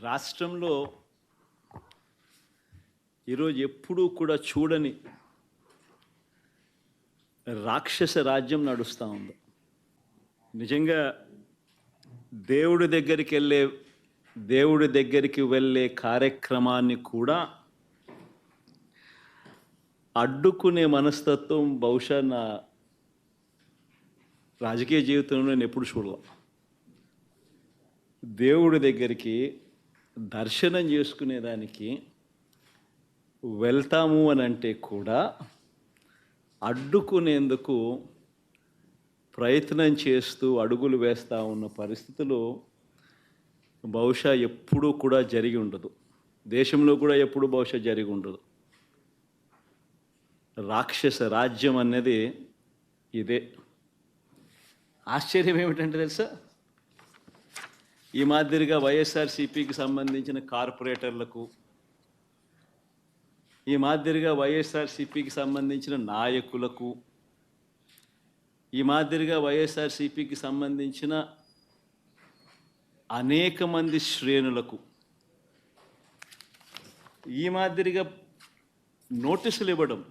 రాష్ట్రంలో ఈరోజు ఎప్పుడూ కూడా చూడని రాక్షస రాజ్యం నడుస్తూ ఉంది. నిజంగా దేవుడి దగ్గరికి వెళ్ళే కార్యక్రమాన్ని కూడా అడ్డుకునే మనస్తత్వం బహుశా నా రాజకీయ జీవితంలో నేను ఎప్పుడు చూడలే. దేవుడి దగ్గరికి దర్శనం చేసుకునేదానికి వెళ్తాము అని అంటే కూడా అడ్డుకునేందుకు ప్రయత్నం చేస్తూ అడుగులు వేస్తూ ఉన్న పరిస్థితులు బహుశా ఎప్పుడూ కూడా జరిగి ఉండదు. దేశంలో కూడా ఎప్పుడు బహుశా జరిగి ఉండదు. రాక్షస రాజ్యం అనేది ఇదే. ఆశ్చర్యం ఏమిటంటే తెలుసా, ఈ మాదిరిగా వైఎస్ఆర్సీపీకి సంబంధించిన కార్పొరేటర్లకు, ఈ మాదిరిగా వైఎస్ఆర్సీపీకి సంబంధించిన నాయకులకు, ఈ మాదిరిగా వైఎస్ఆర్సీపీకి సంబంధించిన అనేక మంది శ్రేణులకు ఈ మాదిరిగా నోటీసులు ఇవ్వడం,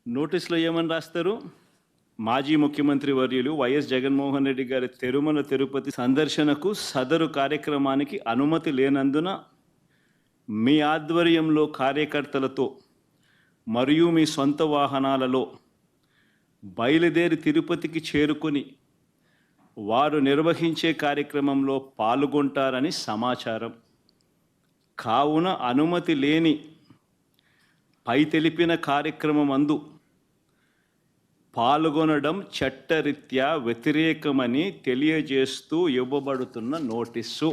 నోటీసులో ఏమని రాస్తారు? మాజీ ముఖ్యమంత్రి వర్యులు వైఎస్ జగన్మోహన్ రెడ్డి గారి తిరుమల తిరుపతి సందర్శనకు సదరు కార్యక్రమానికి అనుమతి లేనందున మీ ఆధ్వర్యంలో కార్యకర్తలతో మరియు మీ సొంత వాహనాలలో బయలుదేరి తిరుపతికి చేరుకొని వారు నిర్వహించే కార్యక్రమంలో పాల్గొంటారని సమాచారం. కావున అనుమతి లేని పై తెలిపిన కార్యక్రమమందు పాల్గొనడం చట్టరీత్యా వ్యతిరేకమని తెలియజేస్తూ ఇవ్వబడుతున్న నోటీసు.